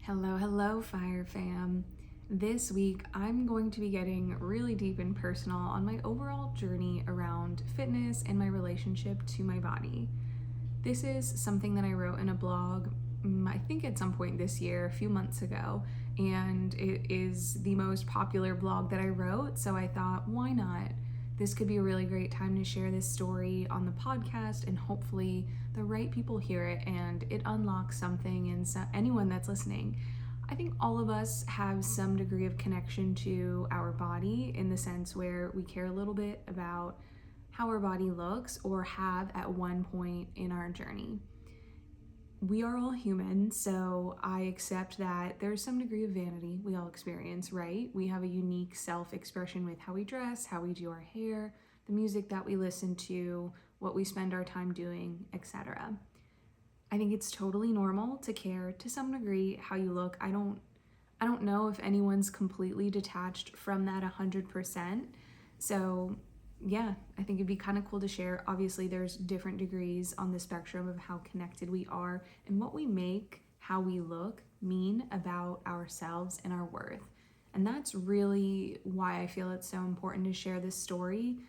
Hello, Fire Fam. This week, I'm going to be getting really deep and personal on my overall journey around fitness and my relationship to my body. This is something that I wrote in a blog, I think at some point this year, a few months ago, and it is the most popular blog that I wrote, so I thought, why not? This could be a really great time to share this story on the podcast, and hopefully the right people hear it and it unlocks something in anyone that's listening. I think all of us have some degree of connection to our body in the sense where we care a little bit about how our body looks or have at one point in our journey. We are all human, so I accept that there's some degree of vanity we all experience, right? We have a unique self-expression with how we dress, how we do our hair, the music that we listen to, what we spend our time doing, etc. I think it's totally normal to care to some degree how you look. I don't know if anyone's completely detached from that 100%. So yeah, I think it'd be kind of cool to share. Obviously, there's different degrees on the spectrum of how connected we are and what we make how we look mean about ourselves and our worth. And that's really why I feel it's so important to share this story.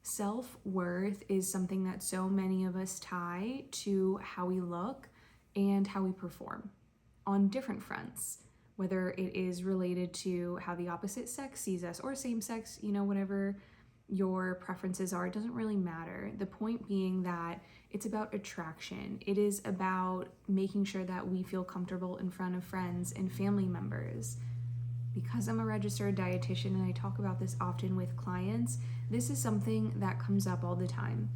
Self-worth is something that so many of us tie to how we look and how we perform on different fronts, whether it is related to how the opposite sex sees us or same sex, whatever your preferences are, it doesn't really matter. The point being that it's about attraction. It is about making sure that we feel comfortable in front of friends and family members. Because I'm a registered dietitian and I talk about this often with clients, this is something that comes up all the time.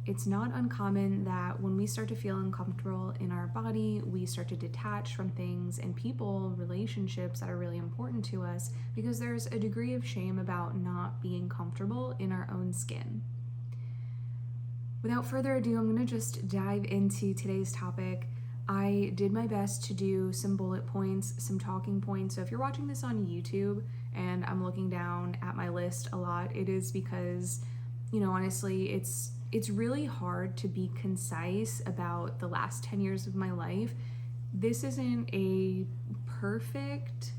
It's not uncommon that when we start to feel uncomfortable in our body, we start to detach from things and people, relationships that are really important to us because there's a degree of shame about not being comfortable in our own skin. Without further ado, I'm going to just dive into today's topic. I did my best to do some bullet points, some talking points. So if you're watching this on YouTube and I'm looking down at my list a lot, it is because, honestly, it's really hard to be concise about the last 10 years of my life. This isn't a perfect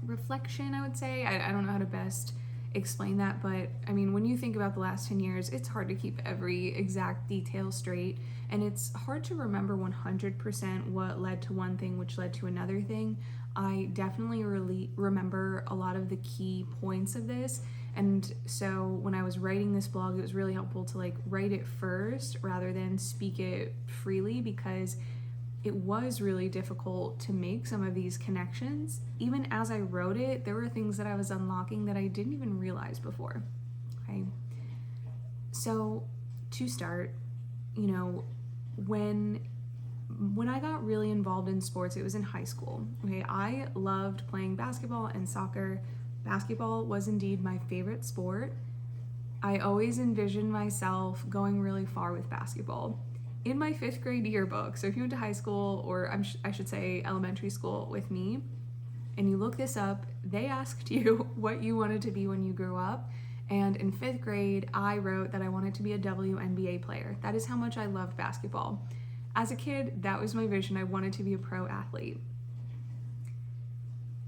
reflection, I would say. I don't know how to best explain that, but I mean, when you think about the last 10 years, it's hard to keep every exact detail straight, and it's hard to remember 100% what led to one thing which led to another thing. I definitely really remember a lot of the key points of this, and so when I was writing this blog, it was really helpful to write it first rather than speak it freely, because it was really difficult to make some of these connections. Even as I wrote it, there were things that I was unlocking that I didn't even realize before. Okay. So to start, when I got really involved in sports, it was in high school. Okay. I loved playing basketball and soccer. Basketball was indeed my favorite sport. I always envisioned myself going really far with basketball. In my 5th grade yearbook, so if you went to high school, or I should say elementary school with me, and you look this up, they asked you what you wanted to be when you grew up. And in 5th grade, I wrote that I wanted to be a WNBA player. That is how much I loved basketball. As a kid, that was my vision. I wanted to be a pro athlete.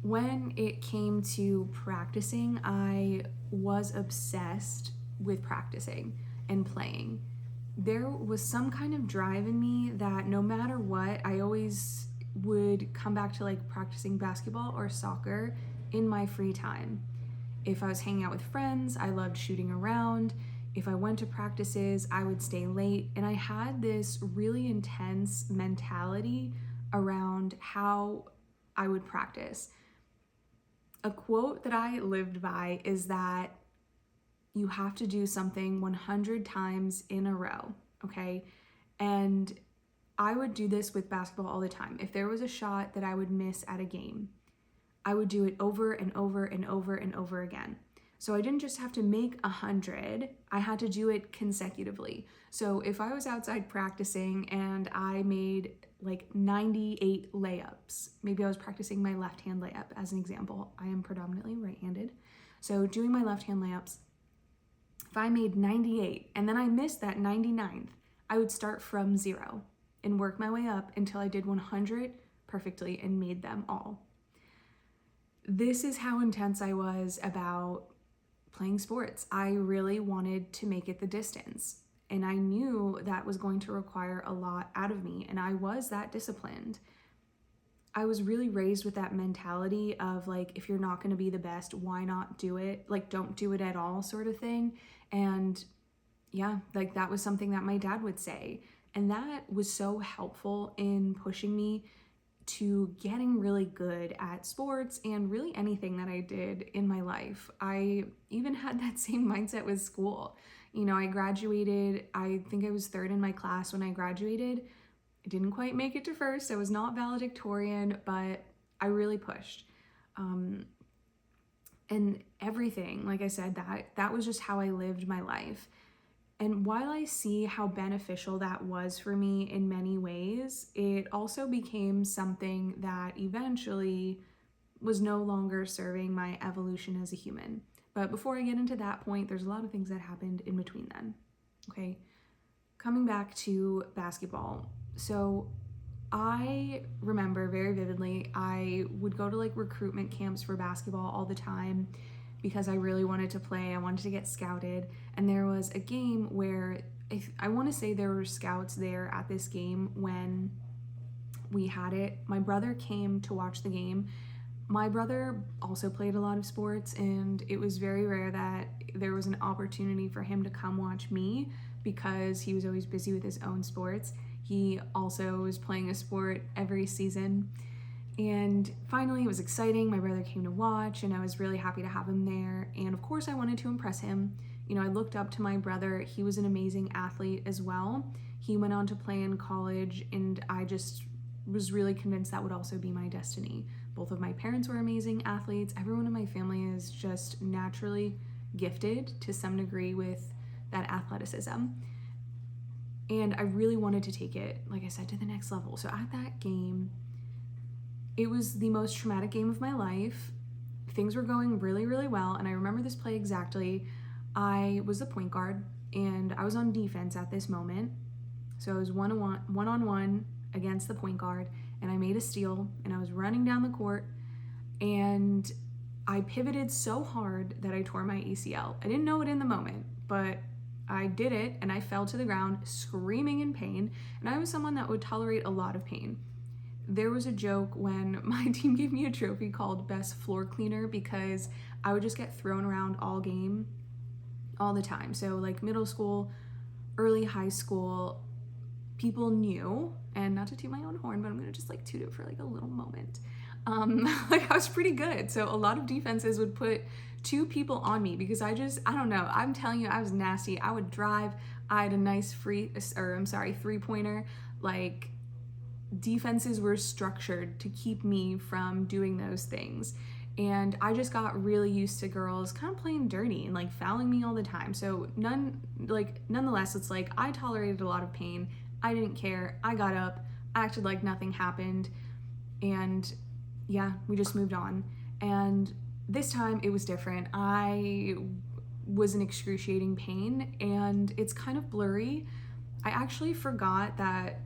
When it came to practicing, I was obsessed with practicing and playing. There was some kind of drive in me that no matter what, I always would come back to practicing basketball or soccer in my free time. If I was hanging out with friends, I loved shooting around. If I went to practices, I would stay late. And I had this really intense mentality around how I would practice. A quote that I lived by is that you have to do something 100 times in a row, okay? And I would do this with basketball all the time. If there was a shot that I would miss at a game, I would do it over and over and over and over again. So I didn't just have to make 100, I had to do it consecutively. So if I was outside practicing and I made 98 layups, maybe I was practicing my left hand layup as an example. I am predominantly right-handed. So doing my left hand layups, if I made 98 and then I missed that 99th, I would start from 0 and work my way up until I did 100 perfectly and made them all. This is how intense I was about playing sports. I really wanted to make it the distance. And I knew that was going to require a lot out of me. And I was that disciplined. I was really raised with that mentality of like, if you're not going to be the best, why not do it? Like, don't do it at all, sort of thing. And yeah, like that was something that my dad would say. And that was so helpful in pushing me to getting really good at sports and really anything that I did in my life. I even had that same mindset with school. You know, I graduated, I think I was third in my class when I graduated. I didn't quite make it to first. I was not valedictorian, but I really pushed. And everything, like I said, that was just how I lived my life. And while I see how beneficial that was for me in many ways, it also became something that eventually was no longer serving my evolution as a human. But before I get into that point, there's a lot of things that happened in between then. Okay, coming back to basketball. So I remember very vividly, I would go to like recruitment camps for basketball all the time because I really wanted to play. I wanted to get scouted. And there was a game where I want to say there were scouts there at this game when we had it. My brother came to watch the game. My brother also played a lot of sports, and it was very rare that there was an opportunity for him to come watch me because he was always busy with his own sports. He also was playing a sport every season. And finally, it was exciting. My brother came to watch, and I was really happy to have him there. And of course, I wanted to impress him. You know, I looked up to my brother. He was an amazing athlete as well. He went on to play in college, and I just was really convinced that would also be my destiny. Both of my parents were amazing athletes. Everyone in my family is just naturally gifted to some degree with that athleticism. And I really wanted to take it, like I said, to the next level. So at that game, it was the most traumatic game of my life. Things were going really, really well. And I remember this play exactly. I was the point guard and I was on defense at this moment. So I was one-on-one against the point guard, and I made a steal, and I was running down the court, and I pivoted so hard that I tore my ACL. I didn't know it in the moment, but I did it, and I fell to the ground screaming in pain. And I was someone that would tolerate a lot of pain. There was a joke when my team gave me a trophy called Best Floor Cleaner because I would just get thrown around all game, all the time. So like middle school, early high school, people knew, and not to toot my own horn, but I'm gonna just like toot it for like a little moment. Like I was pretty good. So a lot of defenses would put two people on me because I don't know. I'm telling you, I was nasty. I would drive. I had a nice three-pointer. Like defenses were structured to keep me from doing those things. And I just got really used to girls kind of playing dirty and like fouling me all the time. So nonetheless, it's like I tolerated a lot of pain. I didn't care. I got up, acted like nothing happened, and yeah, we just moved on. And this time it was different. I was in excruciating pain, and it's kind of blurry. I actually forgot that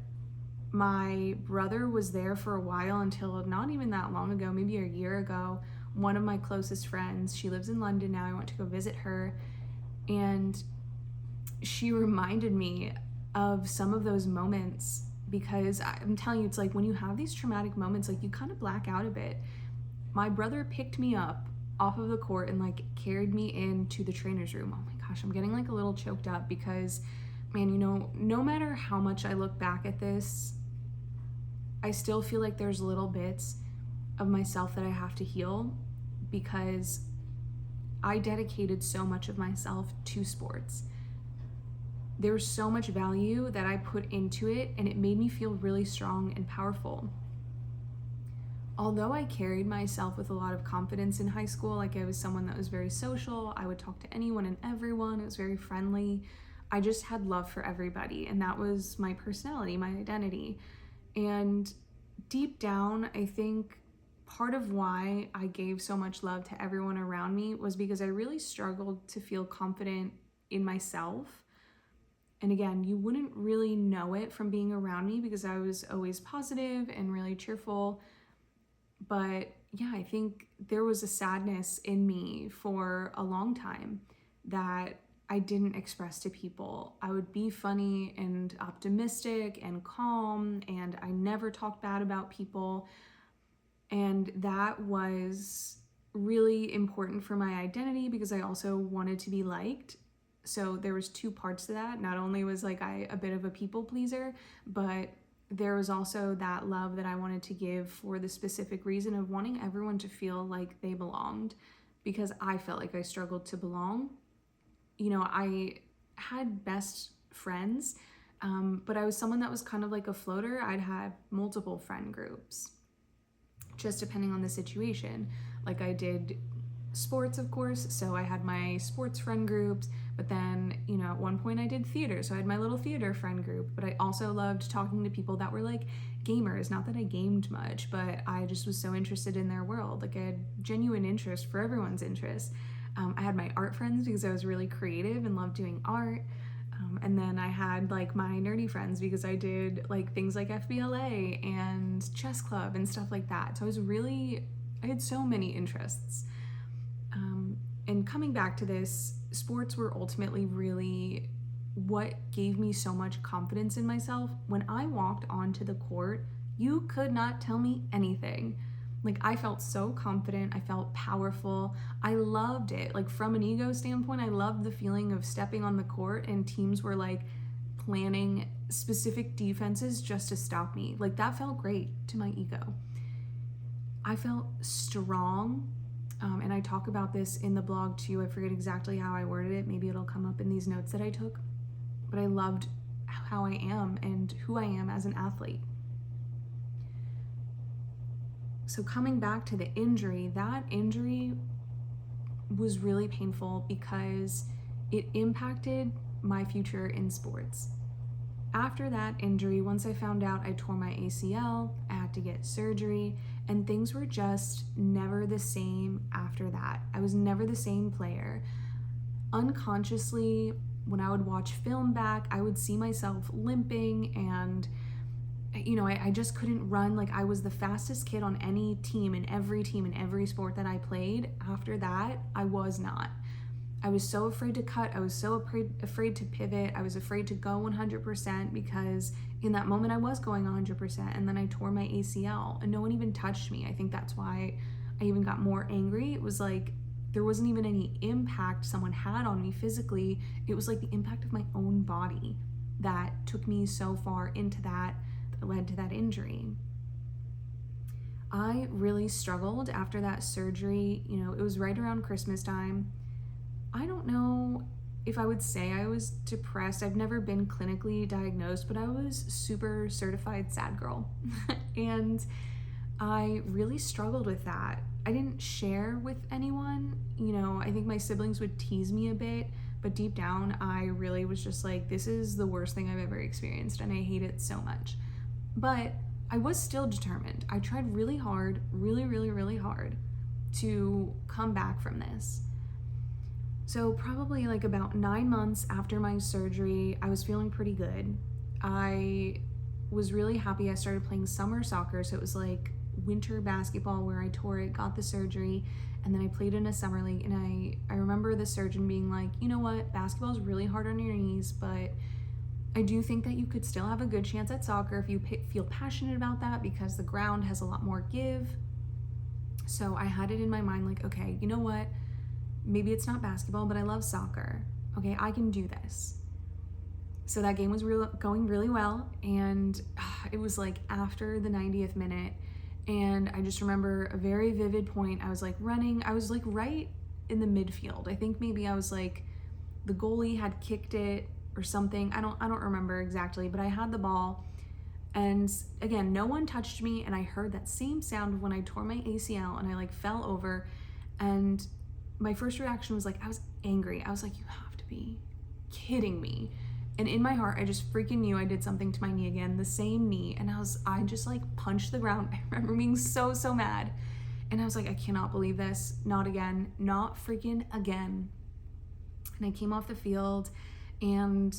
my brother was there for a while until not even that long ago, maybe a year ago. One of my closest friends, she lives in London now. I went to go visit her, and she reminded me of some of those moments because I'm telling you, it's like when you have these traumatic moments, like you kind of black out a bit. My brother picked me up off of the court and like carried me into the trainer's room. Oh my gosh, I'm getting like a little choked up because, man, you know, no matter how much I look back at this, I still feel like there's little bits of myself that I have to heal because I dedicated so much of myself to sports. There was so much value that I put into it, and it made me feel really strong and powerful. Although I carried myself with a lot of confidence in high school, like I was someone that was very social, I would talk to anyone and everyone, it was very friendly. I just had love for everybody, and that was my personality, my identity. And deep down, I think part of why I gave so much love to everyone around me was because I really struggled to feel confident in myself. And again, you wouldn't really know it from being around me because I was always positive and really cheerful. But yeah, I think there was a sadness in me for a long time that I didn't express to people. I would be funny and optimistic and calm, and I never talked bad about people. And that was really important for my identity because I also wanted to be liked. So there was two parts to that. Not only was like I a bit of a people pleaser, but there was also that love that I wanted to give for the specific reason of wanting everyone to feel like they belonged, because I felt like I struggled to belong. You know, I had best friends, but I was someone that was kind of like a floater. I'd have multiple friend groups, just depending on the situation. Like I did sports, of course, so I had my sports friend groups, but then, you know, at one point I did theater, so I had my little theater friend group. But I also loved talking to people that were like gamers. Not that I gamed much, but I just was so interested in their world. Like I had genuine interest for everyone's interest. I had my art friends because I was really creative and loved doing art. And then I had like my nerdy friends because I did like things like FBLA and chess club and stuff like that. So I had so many interests. And coming back to this, sports were ultimately really what gave me so much confidence in myself. When I walked onto the court, you could not tell me anything. Like I felt so confident, I felt powerful. I loved it. Like from an ego standpoint, I loved the feeling of stepping on the court and teams were like planning specific defenses just to stop me. Like that felt great to my ego. I felt strong. And I talk about this in the blog too. I forget exactly how I worded it. Maybe it'll come up in these notes that I took. But I loved how I am and who I am as an athlete. So coming back to the injury, that injury was really painful because it impacted my future in sports. After that injury, once I found out I tore my ACL, I had to get surgery, and things were just never the same after that. I was never the same player. Unconsciously, when I would watch film back, I would see myself limping and you know, I just couldn't run. Like I was the fastest kid on any team, in every sport that I played. After that, I was not. I was so afraid to cut. I was so afraid to pivot. I was afraid to go 100% because in that moment I was going 100%, and then I tore my ACL and no one even touched me. I think that's why I even got more angry. It was like there wasn't even any impact someone had on me physically. It was like the impact of my own body that took me so far into that led to that injury. I really struggled after that surgery. You know, it was right around Christmas time. I don't know if I would say I was depressed. I've never been clinically diagnosed, but I was super certified sad girl. And I really struggled with that. I didn't share with anyone. You know, I think my siblings would tease me a bit, but deep down, I really was just like, this is the worst thing I've ever experienced, and I hate it so much. But I was still determined. I tried really hard, really hard to come back from this. So probably like about 9 months after my surgery, I was feeling pretty good. I was really happy. I started playing summer soccer. So it was like winter basketball where I tore it, got the surgery, and then I played in a summer league. And I remember the surgeon being like, you know what, basketball is really hard on your knees, but I do think that you could still have a good chance at soccer if you feel passionate about that because the ground has a lot more give. So I had it in my mind like, okay, you know what? Maybe it's not basketball, but I love soccer. Okay, I can do this. So that game was going really well, and it was like after the 90th minute, and I just remember a very vivid point. I was like running. I was like right in the midfield. I think maybe I was like the goalie had kicked it or something. I don't remember exactly, but I had the ball, and again, no one touched me, and I heard that same sound when I tore my ACL and I like fell over, and my first reaction was like, I was angry. I was like, you have to be kidding me. And in my heart, I just freaking knew I did something to my knee again, the same knee, and I just like punched the ground. I remember being so mad, and I was like, I cannot believe this. Not again, not freaking again. And I came off the field, and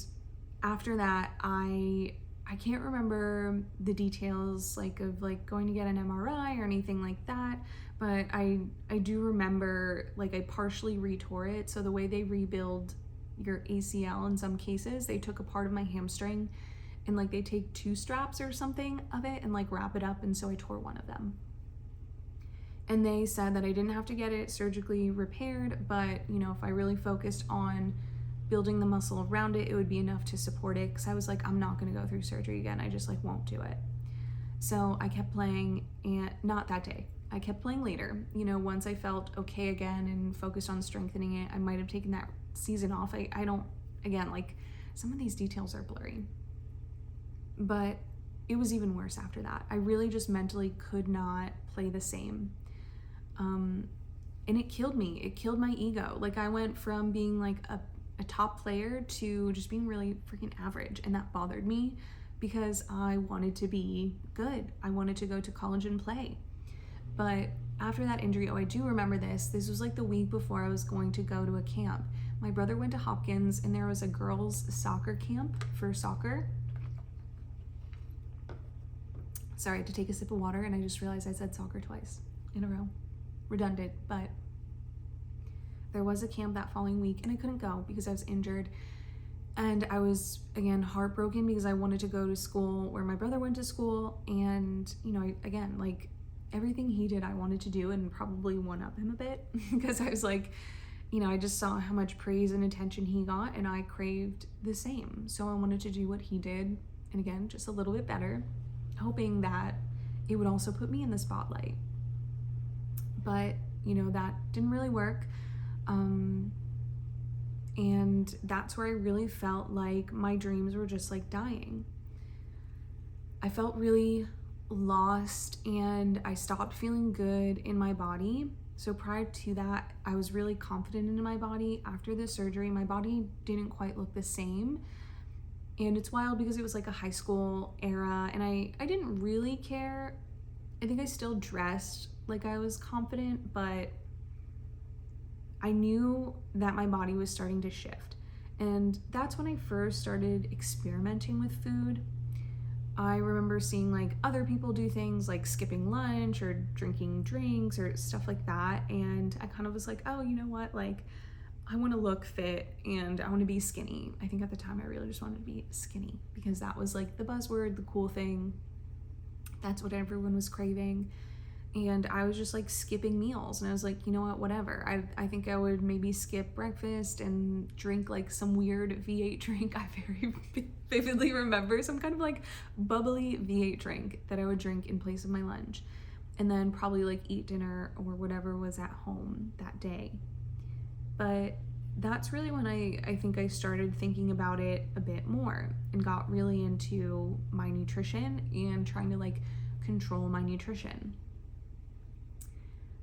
after that, I can't remember the details like of like going to get an MRI or anything like that, but I do remember like I partially retore it. So the way they rebuild your ACL in some cases, they took a part of my hamstring and like they take 2 straps or something of it and like wrap it up, and so I tore one of them. And they said that I didn't have to get it surgically repaired, but you know, if I really focused on building the muscle around it, it would be enough to support it, because I was like, I'm not going to go through surgery again. I just like won't do it. So I kept playing, and not that day. I kept playing later. You know, once I felt okay again and focused on strengthening it, I might have taken that season off. I don't, again, like some of these details are blurry. But it was even worse after that. I really just mentally could not play the same. And it killed me. It killed my ego. Like I went from being like a top player to just being really freaking average, and that bothered me because I wanted to be good. I wanted to go to college and play. But after that injury, I do remember this was like the week before I was going to go to a camp. My brother went to Hopkins and there was a girls' soccer camp for soccer. Sorry, I had to take a sip of water and I just realized I said soccer twice in a row. Redundant, but there was a camp that following week and I couldn't go because I was injured. And I was, again, heartbroken because I wanted to go to school where my brother went to school. And, you know, again, like everything he did, I wanted to do and probably one up him a bit because I was like, you know, I just saw how much praise and attention he got and I craved the same. So I wanted to do what he did. And again, just a little bit better, hoping that it would also put me in the spotlight. But, you know, that didn't really work. And that's where I really felt like my dreams were just like dying. I felt really lost and I stopped feeling good in my body. So prior to that, I was really confident in my body. After the surgery, my body didn't quite look the same. And it's wild because it was like a high school era and I didn't really care. I think I still dressed like I was confident, but I knew that my body was starting to shift. And that's when I first started experimenting with food. I remember seeing like other people do things like skipping lunch or drinking drinks or stuff like that. And I kind of was like, oh, you know what? Like, I want to look fit and I want to be skinny. I think at the time I really just wanted to be skinny because that was like the buzzword, the cool thing. That's what everyone was craving. And I was just like skipping meals and I was like, you know what, whatever. I think I would maybe skip breakfast and drink like some weird V8 drink. I very vividly remember some kind of like bubbly V8 drink that I would drink in place of my lunch, and then probably like eat dinner or whatever was at home that day. But that's really when I think I started thinking about it a bit more and got really into my nutrition and trying to like control my nutrition.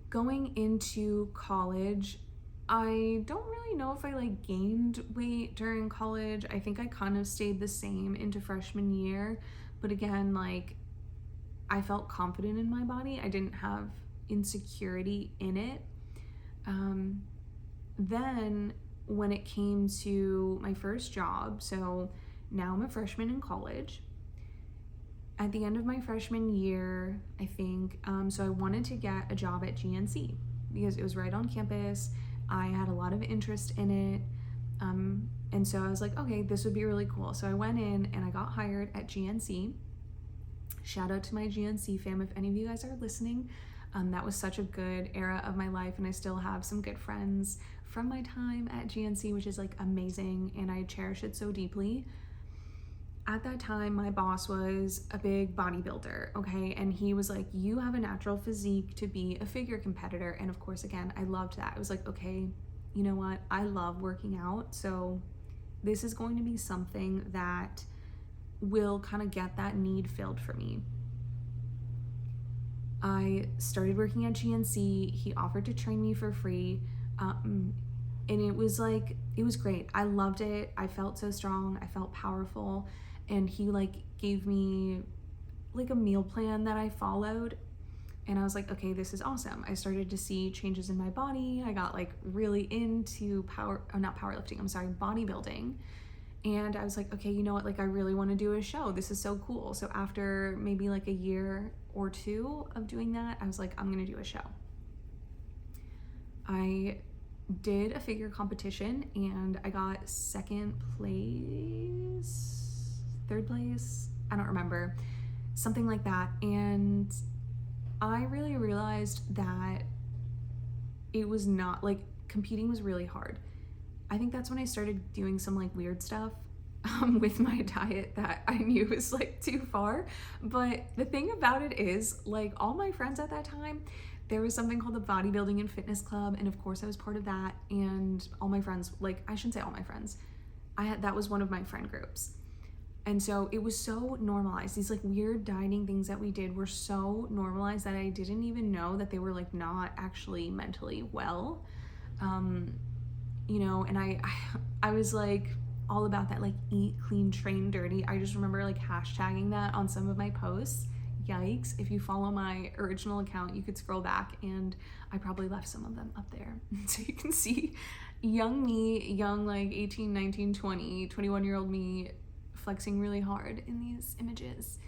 Going into college, I don't really know if I like gained weight during college. I think I kind of stayed the same into freshman year, but again, like I felt confident in my body. I didn't have insecurity in it. Then when it came to my first job, so now I'm a freshman in college. At the end of my freshman year, I think, so I wanted to get a job at GNC because it was right on campus. I had a lot of interest in it. And so I was like, okay, this would be really cool. So I went in and I got hired at GNC. Shout out to my GNC fam, if any of you guys are listening. That was such a good era of my life and I still have some good friends from my time at GNC, which is like amazing and I cherish it so deeply. At that time, my boss was a big bodybuilder, okay? And he was like, you have a natural physique to be a figure competitor. And of course, again, I loved that. I was like, okay, you know what? I love working out. So this is going to be something that will kind of get that need filled for me. I started working at GNC. He offered to train me for free. And it was like, it was great. I loved it. I felt so strong. I felt powerful. And he like gave me like a meal plan that I followed. And I was like, okay, this is awesome. I started to see changes in my body. I got like really into bodybuilding. And I was like, okay, you know what? Like, I really want to do a show. This is so cool. So after maybe like a year or two of doing that, I was like, I'm going to do a show. I did a figure competition and I got second place, third place, I don't remember, something like that. And I really realized that it was not like, competing was really hard. I think that's when I started doing some like weird stuff with my diet that I knew was like too far. But the thing about it is, like, all my friends at that time, there was something called the Bodybuilding and Fitness Club, and of course I was part of that. And all my friends, like, I shouldn't say all my friends, that was one of my friend groups. And so it was so normalized. These like weird dieting things that we did were so normalized that I didn't even know that they were like not actually mentally well. You know, and I was like all about that, like, eat clean, train dirty. I just remember like hashtagging that on some of my posts. Yikes. If you follow my original account, you could scroll back and I probably left some of them up there. So you can see young me, young like 18, 19, 20, 21-year-old me flexing really hard in these images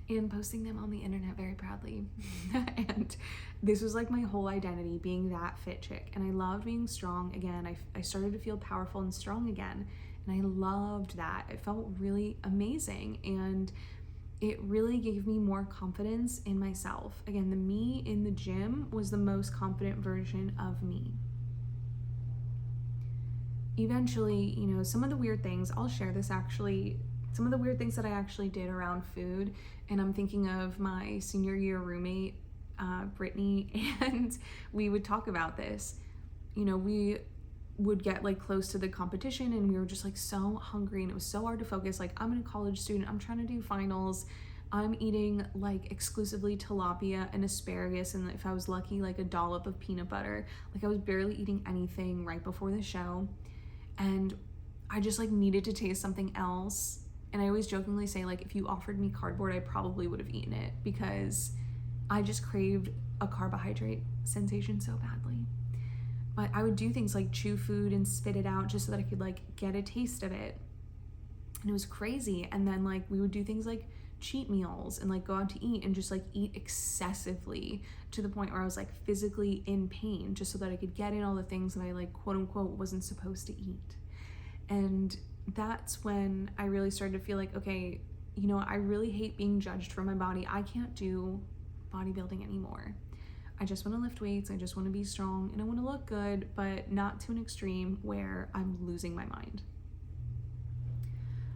and posting them on the internet very proudly. And this was like my whole identity, being that fit chick. And I loved being strong again. I started to feel powerful and strong again. And I loved that. It felt really amazing. And it really gave me more confidence in myself. Again, the me in the gym was the most confident version of me. Eventually, you know, some of the weird things, I'll share this actually, some of the weird things that I actually did around food, and I'm thinking of my senior year roommate, Brittany, and we would talk about this. You know, we would get like close to the competition and we were just like so hungry and it was so hard to focus. Like, I'm a college student, I'm trying to do finals, I'm eating like exclusively tilapia and asparagus, and if I was lucky, like a dollop of peanut butter. Like, I was barely eating anything right before the show, and I just like needed to taste something else. And I always jokingly say, like, if you offered me cardboard, I probably would have eaten it because I just craved a carbohydrate sensation so badly. But I would do things like chew food and spit it out just so that I could like get a taste of it. And it was crazy. And then like we would do things like cheat meals and like go out to eat and just like eat excessively to the point where I was like physically in pain just so that I could get in all the things that I like quote unquote wasn't supposed to eat. And that's when I really started to feel like, okay, you know, I really hate being judged for my body. I can't do bodybuilding anymore. I just want to lift weights, I just want to be strong, and I want to look good, but not to an extreme where I'm losing my mind.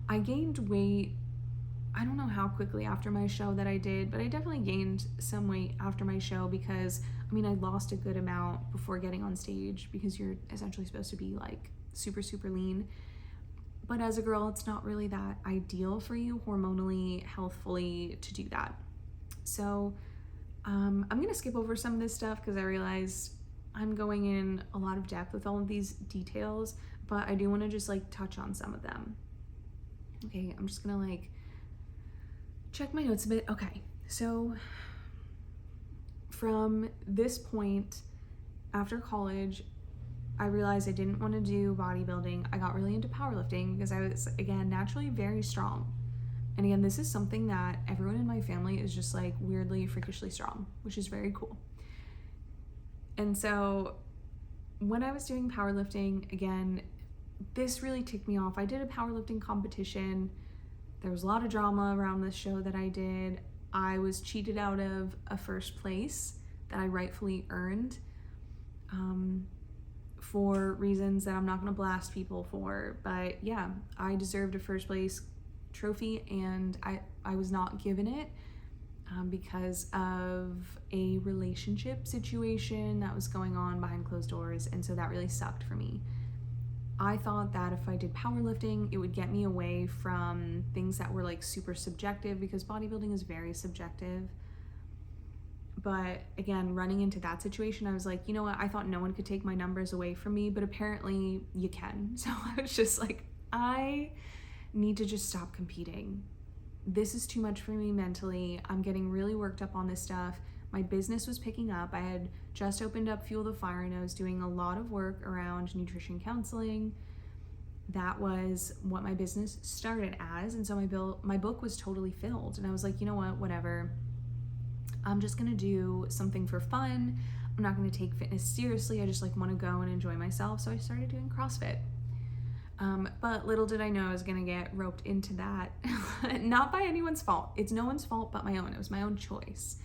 I gained weight, I don't know how quickly after my show that I did, but I definitely gained some weight after my show because, I mean, I lost a good amount before getting on stage because you're essentially supposed to be like super, super lean. But as a girl, it's not really that ideal for you hormonally, healthfully to do that. So I'm gonna skip over some of this stuff because I realize I'm going in a lot of depth with all of these details, but I do wanna just like touch on some of them. Okay, I'm just gonna like check my notes a bit. Okay, so from this point after college, I realized I didn't want to do bodybuilding. I got really into powerlifting because I was, again, naturally very strong. And again, this is something that everyone in my family is just like weirdly, freakishly strong, which is very cool. And so when I was doing powerlifting, again, this really ticked me off. I did a powerlifting competition. There was a lot of drama around this show that I did. I was cheated out of a first place that I rightfully earned. For reasons that I'm not going to blast people for, but yeah, I deserved a first place trophy and I was not given it because of a relationship situation that was going on behind closed doors, and so that really sucked for me. I thought that if I did powerlifting, it would get me away from things that were like super subjective because bodybuilding is very subjective. But again, running into that situation, I was like, you know what? I thought no one could take my numbers away from me, but apparently you can. So I was just like, I need to just stop competing. This is too much for me mentally. I'm getting really worked up on this stuff. My business was picking up. I had just opened up Fuel the Fire and I was doing a lot of work around nutrition counseling. that was what my business started as. And so my book was totally filled. And I was like, you know what, whatever. I'm just gonna do something for fun. I'm not gonna take fitness seriously. I just like want to go and enjoy myself. So I started doing CrossFit. But little did I know I was gonna get roped into that. Not by anyone's fault. It's no one's fault but my own. It was my own choice.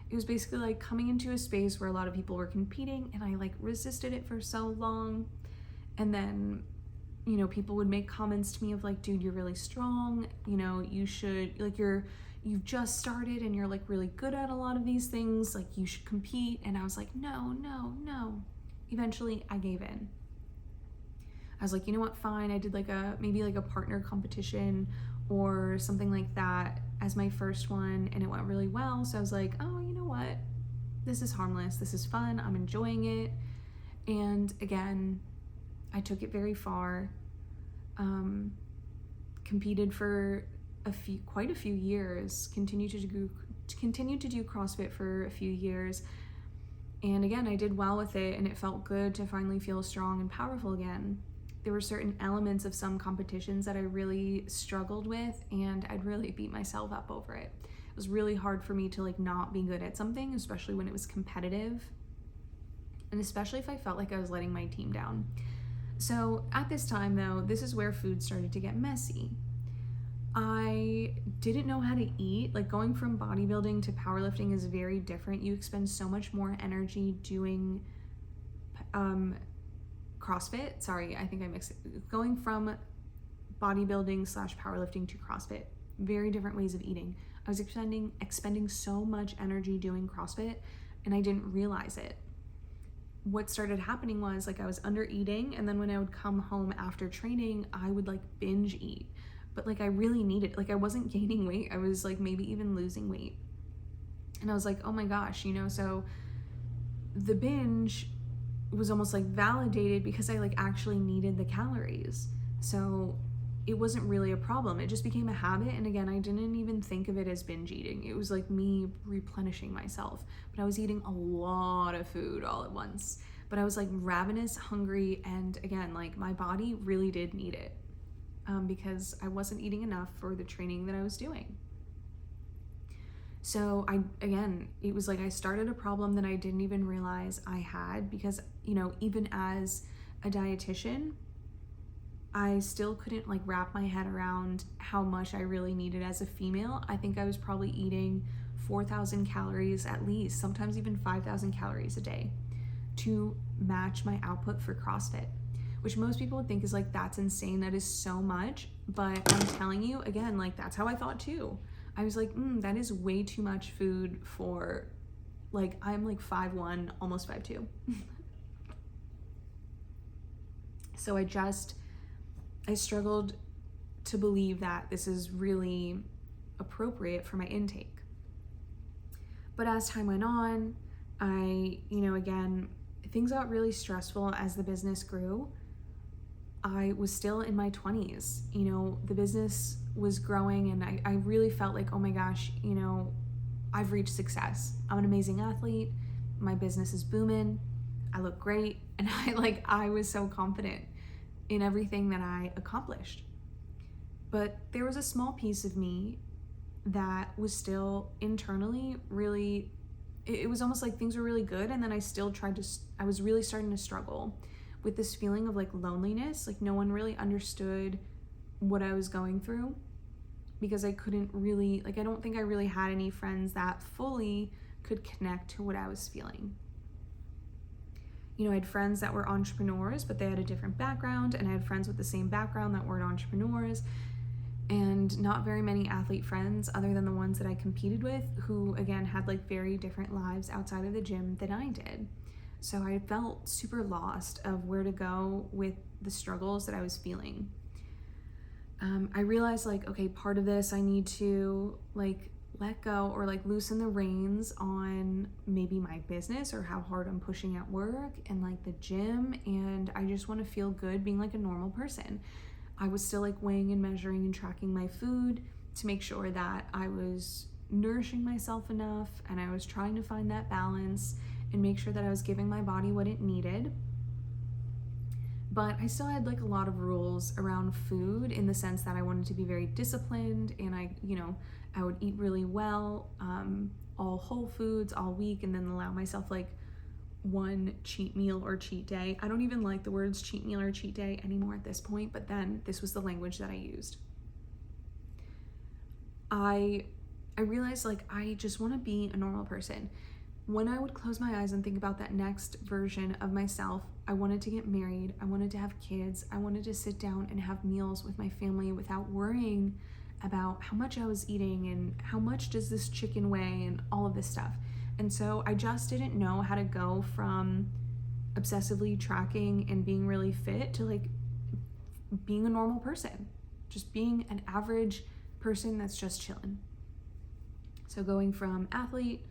It was basically like coming into a space where a lot of people were competing, and I like resisted it for so long. And then, you know, people would make comments to me of like, dude, you're really strong. You know, you should, like, you've just started and you're like really good at a lot of these things. Like, you should compete. And I was like, no. Eventually I gave in. I was like, you know what, fine. I did like maybe a partner competition or something like that as my first one, and it went really well. So I was like, oh, you know what? This is harmless. This is fun. I'm enjoying it. And again, I took it very far. Competed for quite a few years. Continued to do CrossFit for a few years. And again, I did well with it, and it felt good to finally feel strong and powerful again. There were certain elements of some competitions that I really struggled with, and I'd really beat myself up over it. It was really hard for me to like not be good at something, especially when it was competitive, and especially if I felt like I was letting my team down. So at this time though, this is where food started to get messy. I didn't know how to eat. Like, going from bodybuilding to powerlifting is very different. You expend so much more energy doing CrossFit. Sorry, I think I mixed it. Going from bodybuilding / powerlifting to CrossFit, very different ways of eating. I was expending so much energy doing CrossFit, and I didn't realize it. What started happening was like I was under eating, and then when I would come home after training, I would like binge eat. But like I really needed, like I wasn't gaining weight. I was like maybe even losing weight. And I was like, oh my gosh, you know, so the binge was almost like validated because I like actually needed the calories. So it wasn't really a problem. It just became a habit. And again, I didn't even think of it as binge eating. It was like me replenishing myself. But I was eating a lot of food all at once. But I was like ravenous, hungry, and again, like my body really did need it. Because I wasn't eating enough for the training that I was doing. So it was like I started a problem that I didn't even realize I had, because, you know, even as a dietitian, I still couldn't like wrap my head around how much I really needed as a female. I think I was probably eating 4,000 calories at least, sometimes even 5,000 calories a day to match my output for CrossFit. Which most people would think is like, that's insane, that is so much. But I'm telling you, again, like that's how I thought too. I was like, that is way too much food for, like, I'm like 5'1", almost 5'2". So I struggled to believe that this is really appropriate for my intake. But as time went on, again, things got really stressful as the business grew. I was still in my 20s, you know, the business was growing, and I really felt like, oh my gosh, you know, I've reached success. I'm an amazing athlete. My business is booming. I look great. And I was so confident in everything that I accomplished. But there was a small piece of me that was still internally really, it was almost like things were really good. And then I was really starting to struggle with this feeling of like loneliness. Like no one really understood what I was going through, because I couldn't really, I don't think I really had any friends that fully could connect to what I was feeling. You know, I had friends that were entrepreneurs, but they had a different background, and I had friends with the same background that weren't entrepreneurs, and not very many athlete friends other than the ones that I competed with, who again had like very different lives outside of the gym than I did. So I felt super lost of where to go with the struggles that I was feeling. I realized okay, part of this I need to let go or loosen the reins on maybe my business or how hard I'm pushing at work and the gym, and I just want to feel good being a normal person. I was still weighing and measuring and tracking my food to make sure that I was nourishing myself enough, and I was trying to find that balance and make sure that I was giving my body what it needed. But I still had like a lot of rules around food, in the sense that I wanted to be very disciplined, and I would eat really well, all whole foods all week, and then allow myself like one cheat meal or cheat day. I don't even like the words cheat meal or cheat day anymore at this point, but then this was the language that I used. I realized like I just want to be a normal person. When I would close my eyes and think about that next version of myself, I wanted to get married, I wanted to have kids, I wanted to sit down and have meals with my family without worrying about how much I was eating and how much does this chicken weigh and all of this stuff. And so I just didn't know how to go from obsessively tracking and being really fit to like being a normal person, just being an average person that's just chilling. So going from athlete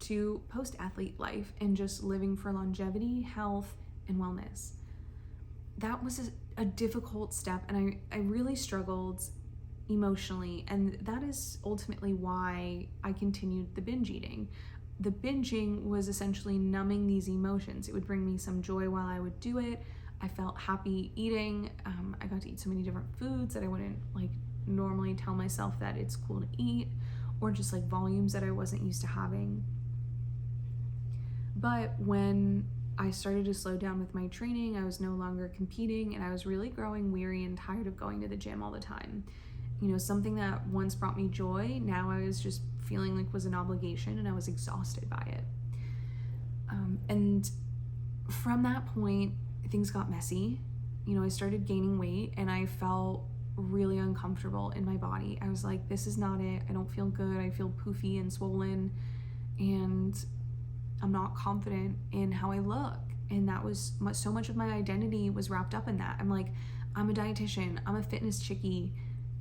to post-athlete life and just living for longevity, health, and wellness. That was a difficult step, and I really struggled emotionally, and that is ultimately why I continued the binge eating. The binging was essentially numbing these emotions. It would bring me some joy while I would do it. I felt happy eating. I got to eat so many different foods that I wouldn't like normally tell myself that it's cool to eat, or just like volumes that I wasn't used to having. But when I started to slow down with my training, I was no longer competing, and I was really growing weary and tired of going to the gym all the time. Something that once brought me joy, now I was just feeling like was an obligation, and I was exhausted by it. And from that point, things got messy. I started gaining weight, and I felt really uncomfortable in my body. I was like, this is not it. I don't feel good. I feel poofy and swollen, and I'm not confident in how I look. And that was so much of my identity was wrapped up in that. I'm like, I'm a dietitian, I'm a fitness chickie,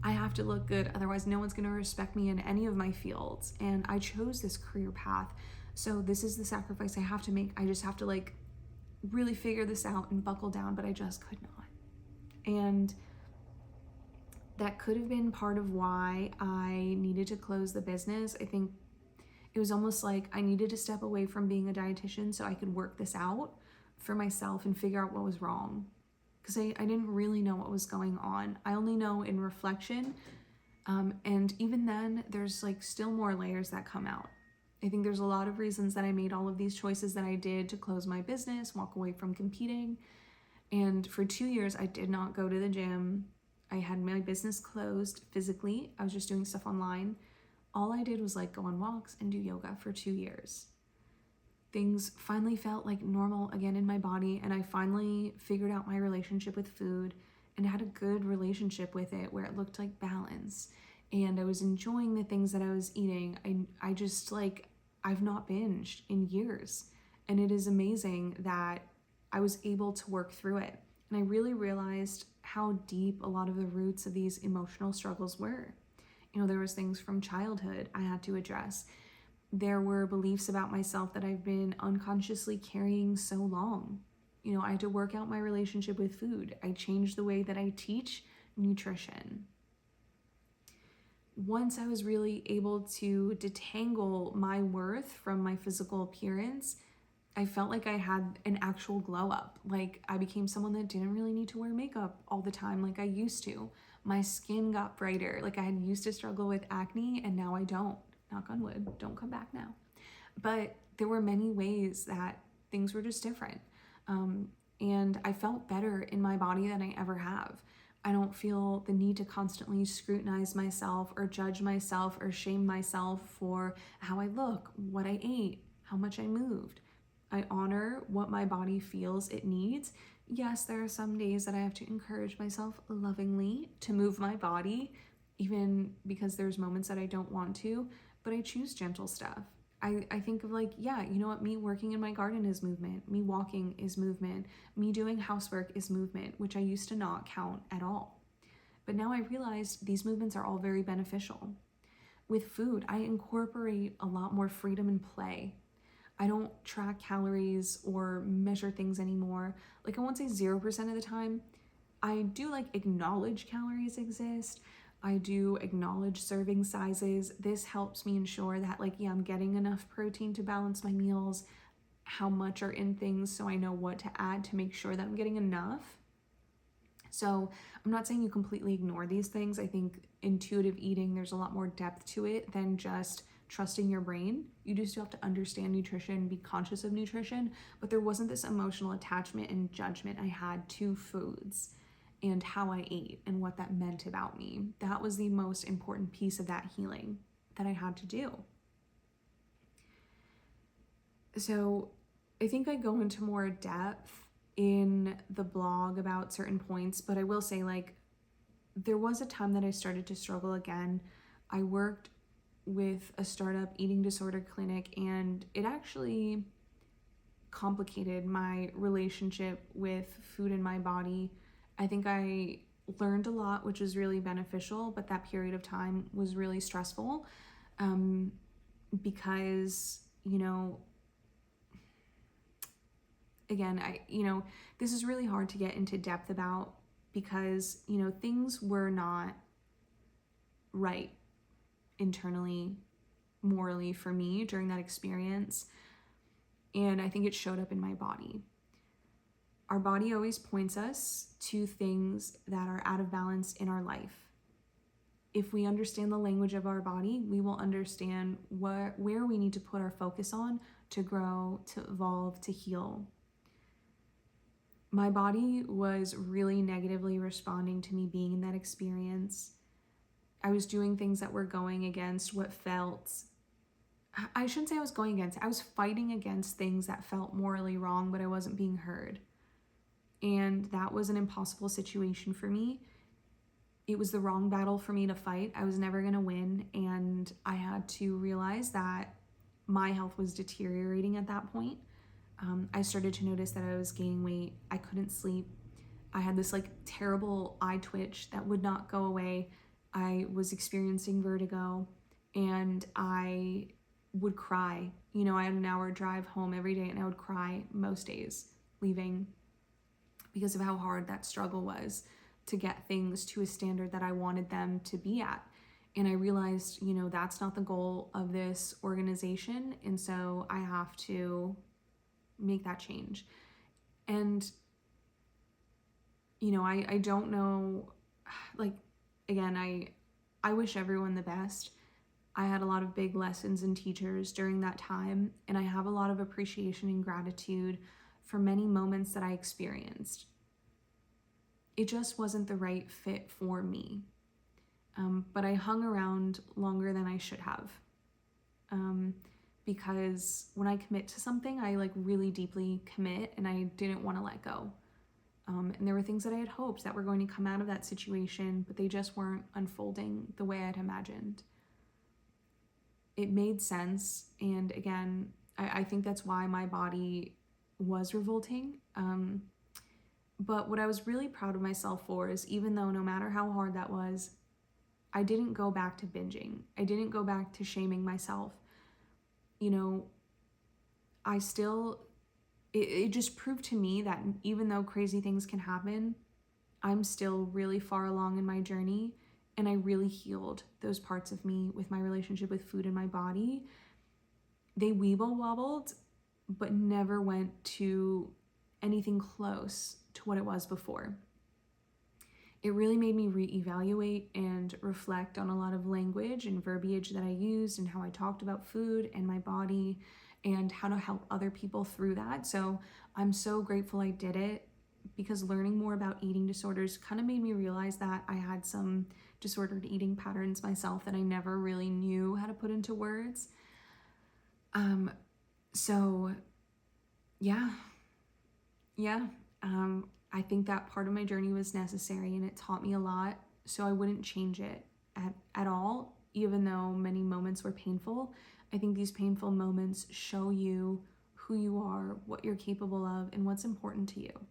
I have to look good, otherwise no one's gonna respect me in any of my fields. And I chose this career path, so this is the sacrifice I have to make. I just have to like really figure this out and buckle down, but I just could not. And that could have been part of why I needed to close the business. I think it was almost like I needed to step away from being a dietitian so I could work this out for myself and figure out what was wrong. Because I didn't really know what was going on. I only know in reflection. And even then, there's like still more layers that come out. I think there's a lot of reasons that I made all of these choices that I did to close my business, walk away from competing. And for 2 years, I did not go to the gym. I had my business closed physically. I was just doing stuff online. All I did was like go on walks and do yoga for 2 years. Things finally felt like normal again in my body, and I finally figured out my relationship with food and had a good relationship with it where it looked like balance, and I was enjoying the things that I was eating. I just like, I've not binged in years, and it is amazing that I was able to work through it. And I really realized how deep a lot of the roots of these emotional struggles were. There was things from childhood I had to address. There were beliefs about myself that I've been unconsciously carrying so long. I had to work out my relationship with food. I changed the way that I teach nutrition. Once I was really able to detangle my worth from my physical appearance, I felt like I had an actual glow up. Like I became someone that didn't really need to wear makeup all the time like I used to. My skin got brighter. Like I had used to struggle with acne, and now I don't. Knock on wood, don't come back now. But there were many ways that things were just different. And I felt better in my body than I ever have. I don't feel the need to constantly scrutinize myself or judge myself or shame myself for how I look, what I ate, how much I moved. I honor what my body feels it needs. Yes, there are some days that I have to encourage myself lovingly to move my body, even because there's moments that I don't want to, but I choose gentle stuff. I think of like, yeah, you know what, me working in my garden is movement, me walking is movement, me doing housework is movement, which I used to not count at all. But now I realized these movements are all very beneficial. With food, I incorporate a lot more freedom and play. I don't track calories or measure things anymore. Like I won't say 0% of the time. I do like acknowledge calories exist. I do acknowledge serving sizes. This helps me ensure that like, yeah, I'm getting enough protein to balance my meals, how much are in things so I know what to add to make sure that I'm getting enough. So I'm not saying you completely ignore these things. I think intuitive eating, there's a lot more depth to it than just trusting your brain. You do still have to understand nutrition, be conscious of nutrition, but there wasn't this emotional attachment and judgment I had to foods and how I ate and what that meant about me. That was the most important piece of that healing that I had to do. So I think I go into more depth in the blog about certain points, but I will say, like, there was a time that I started to struggle again. I worked with a startup eating disorder clinic, and it actually complicated my relationship with food in my body. I think I learned a lot, which was really beneficial, but that period of time was really stressful because, again, this is really hard to get into depth about because, things were not right internally, morally for me during that experience. And I think it showed up in my body. Our body always points us to things that are out of balance in our life. If we understand the language of our body, we will understand where we need to put our focus on to grow, to evolve, to heal. My body was really negatively responding to me being in that experience. I was doing things that were going against what felt, I shouldn't say I was going against, I was fighting against things that felt morally wrong, but I wasn't being heard. And that was an impossible situation for me. It was the wrong battle for me to fight. I was never going to win. And I had to realize that my health was deteriorating at that point. I started to notice that I was gaining weight. I couldn't sleep. I had this terrible eye twitch that would not go away. I was experiencing vertigo and I would cry. I had an hour drive home every day and I would cry most days leaving because of how hard that struggle was to get things to a standard that I wanted them to be at. And I realized, that's not the goal of this organization. And so I have to make that change. And, I don't know, again, I wish everyone the best. I had a lot of big lessons and teachers during that time, and I have a lot of appreciation and gratitude for many moments that I experienced. It just wasn't the right fit for me. But I hung around longer than I should have. Because when I commit to something, I really deeply commit and I didn't want to let go. And there were things that I had hoped that were going to come out of that situation, but they just weren't unfolding the way I'd imagined. It made sense. And again, I think that's why my body was revolting. But what I was really proud of myself for is, even though no matter how hard that was, I didn't go back to binging. I didn't go back to shaming myself. It just proved to me that even though crazy things can happen, I'm still really far along in my journey, and I really healed those parts of me with my relationship with food and my body. They weeble wobbled, but never went to anything close to what it was before. It really made me reevaluate and reflect on a lot of language and verbiage that I used and how I talked about food and my body and how to help other people through that. So I'm so grateful I did it, because learning more about eating disorders kind of made me realize that I had some disordered eating patterns myself that I never really knew how to put into words. So yeah. I think that part of my journey was necessary and it taught me a lot. So I wouldn't change it at all, even though many moments were painful. I think these painful moments show you who you are, what you're capable of, and what's important to you.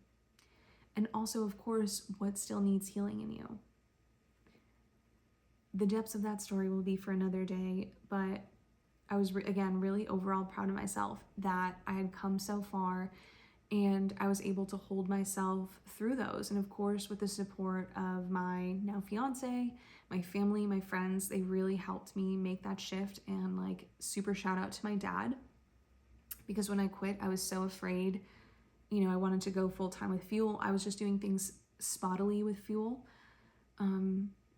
And also, of course, what still needs healing in you. The depths of that story will be for another day, but I was, again, really overall proud of myself that I had come so far and I was able to hold myself through those. And of course, with the support of my now fiance, my family, my friends, they really helped me make that shift. And super shout out to my dad, because when I quit, I was so afraid. I wanted to go full time with Fuel. I was just doing things spottily with fuel,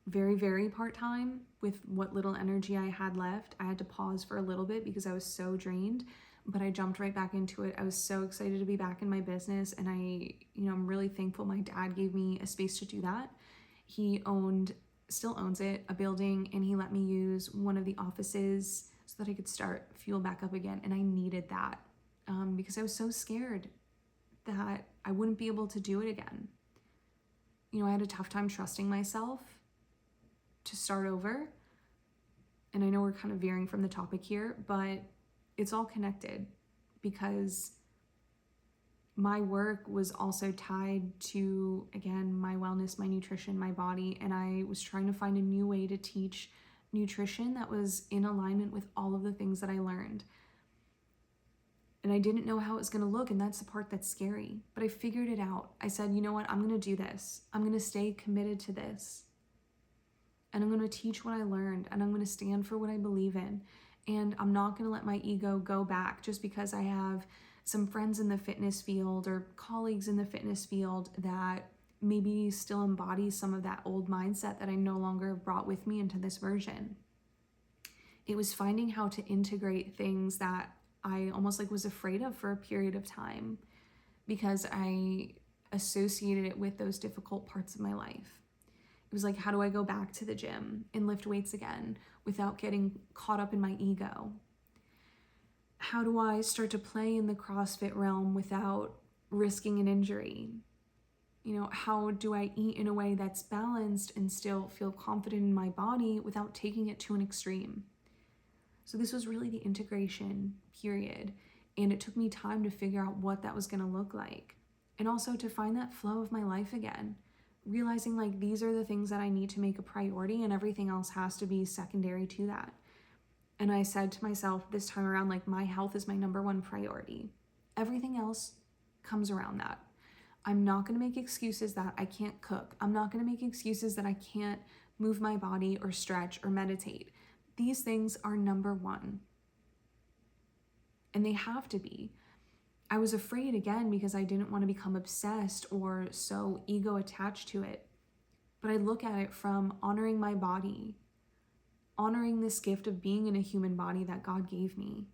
very, very part-time with what little energy I had left. I had to pause for a little bit because I was so drained, but I jumped right back into it. I was so excited to be back in my business, and I'm really thankful my dad gave me a space to do that. He still owns it, a building, and he let me use one of the offices so that I could start fuel back up again, and I needed that because I was so scared that I wouldn't be able to do it again. I had a tough time trusting myself to start over. And I know we're kind of veering from the topic here, but it's all connected because my work was also tied to, again, my wellness, my nutrition, my body. And I was trying to find a new way to teach nutrition that was in alignment with all of the things that I learned. And I didn't know how it was going to look, and that's the part that's scary. But I figured it out. I said, you know what? I'm going to do this. I'm going to stay committed to this. And I'm going to teach what I learned, and I'm going to stand for what I believe in. And I'm not going to let my ego go back just because I have some friends in the fitness field or colleagues in the fitness field that maybe still embody some of that old mindset that I no longer brought with me into this version. It was finding how to integrate things that I almost was afraid of for a period of time because I associated it with those difficult parts of my life. It was how do I go back to the gym and lift weights again without getting caught up in my ego? How do I start to play in the CrossFit realm without risking an injury? How do I eat in a way that's balanced and still feel confident in my body without taking it to an extreme? So this was really the integration period, and it took me time to figure out what that was going to look like, and also to find that flow of my life again, realizing these are the things that I need to make a priority, and everything else has to be secondary to that. And I said to myself this time around, my health is my number one priority. Everything else comes around that. I'm not going to make excuses that I can't cook. I'm not going to make excuses that I can't move my body or stretch or meditate. These things are number one. And they have to be. I was afraid again because I didn't want to become obsessed or so ego attached to it. But I look at it from honoring my body, honoring this gift of being in a human body that God gave me.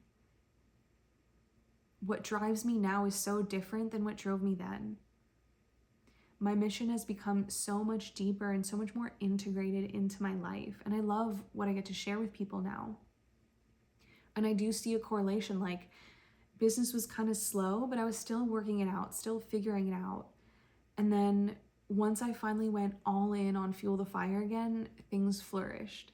What drives me now is so different than what drove me then. My mission has become so much deeper and so much more integrated into my life. And I love what I get to share with people now. And I do see a correlation, business was kind of slow, but I was still working it out, still figuring it out. And then once I finally went all in on Fuel the Fire again, things flourished.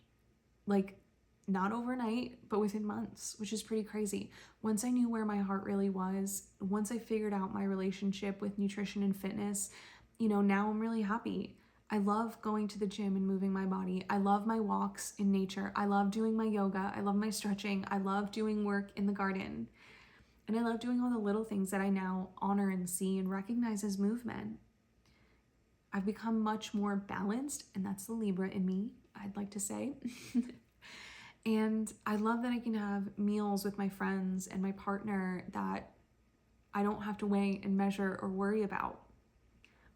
Not overnight, but within months, which is pretty crazy. Once I knew where my heart really was, once I figured out my relationship with nutrition and fitness, now I'm really happy. I love going to the gym and moving my body. I love my walks in nature. I love doing my yoga. I love my stretching. I love doing work in the garden. And I love doing all the little things that I now honor and see and recognize as movement. I've become much more balanced, and that's the Libra in me, I'd like to say. And I love that I can have meals with my friends and my partner that I don't have to weigh and measure or worry about.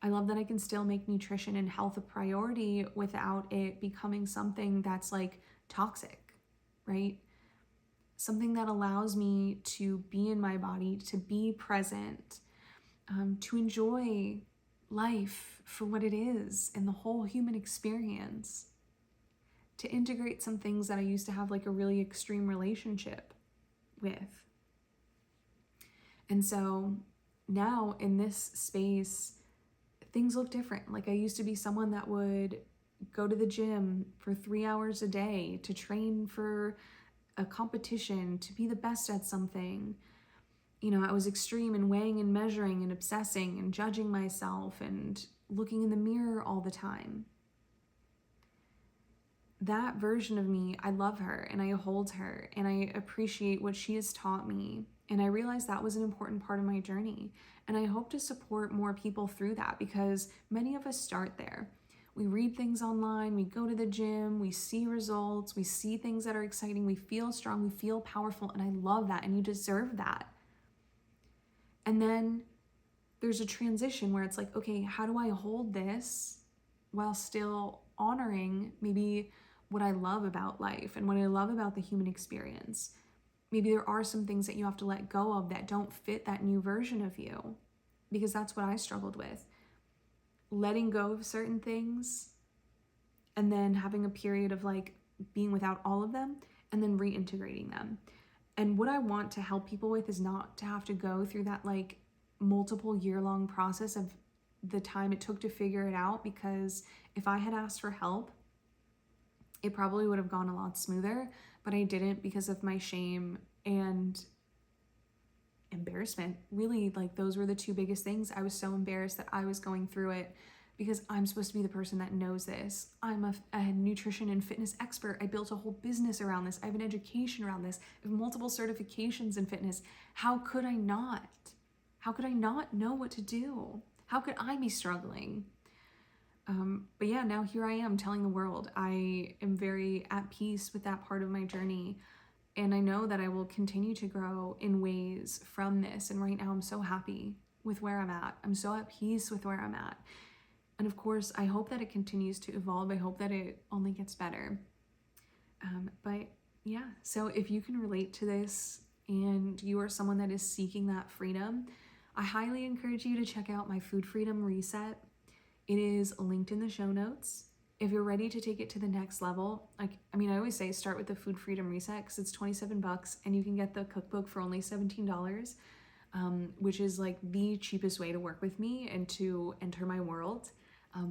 I love that I can still make nutrition and health a priority without it becoming something that's toxic, right? Something that allows me to be in my body, to be present, to enjoy life for what it is and the whole human experience. To integrate some things that I used to have a really extreme relationship with. And so now in this space, things look different. I used to be someone that would go to the gym for 3 hours a day to train for a competition, to be the best at something. I was extreme in weighing and measuring and obsessing and judging myself and looking in the mirror all the time. That version of me, I love her and I hold her and I appreciate what she has taught me. And I realized that was an important part of my journey. And I hope to support more people through that because many of us start there. We read things online, we go to the gym, we see results, we see things that are exciting, we feel strong, we feel powerful, and I love that, and you deserve that. And then there's a transition where it's like, okay, how do I hold this while still honoring maybe what I love about life and what I love about the human experience? Maybe there are some things that you have to let go of that don't fit that new version of you, because that's what I struggled with. Letting go of certain things and then having a period of like being without all of them and then reintegrating them. And what I want to help people with is not to have to go through that like multiple year-long process of the time it took to figure it out, because if I had asked for help, it probably would have gone a lot smoother, but I didn't because of my shame and embarrassment. Really, like those were the two biggest things. I was so embarrassed that I was going through it because I'm supposed to be the person that knows this. I'm a nutrition and fitness expert. I built a whole business around this. I have an education around this. I have multiple certifications in fitness. How could I not? How could I not know what to do? How could I be struggling? But yeah, now here I am telling the world. I am very at peace with that part of my journey. And I know that I will continue to grow in ways from this. And right now I'm so happy with where I'm at. I'm so at peace with where I'm at. And of course, I hope that it continues to evolve. I hope that it only gets better. But yeah, so if you can relate to this and you are someone that is seeking that freedom, I highly encourage you to check out my Food Freedom Reset. It is linked in the show notes. If you're ready to take it to the next level, I always say start with the Food Freedom Reset because it's $27 and you can get the cookbook for only $17, which is like the cheapest way to work with me and to enter my world.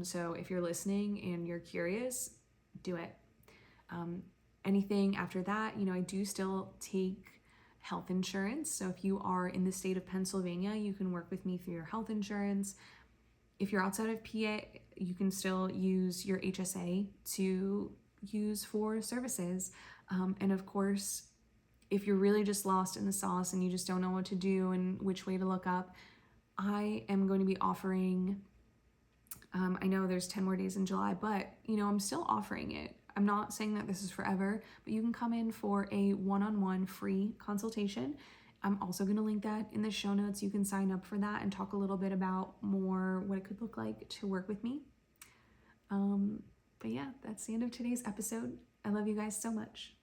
So if you're listening and you're curious, do it. Anything after that, I do still take health insurance. So if you are in the state of Pennsylvania, you can work with me through your health insurance. If you're outside of PA, you can still use your HSA to use for services. And of course, if you're really just lost in the sauce and you just don't know what to do and which way to look up, I am going to be offering, I know there's 10 more days in July, but I'm still offering it. I'm not saying that this is forever, but you can come in for a one-on-one free consultation. I'm also going to link that in the show notes. You can sign up for that and talk a little bit about more what it could look like to work with me. But yeah, that's the end of today's episode. I love you guys so much.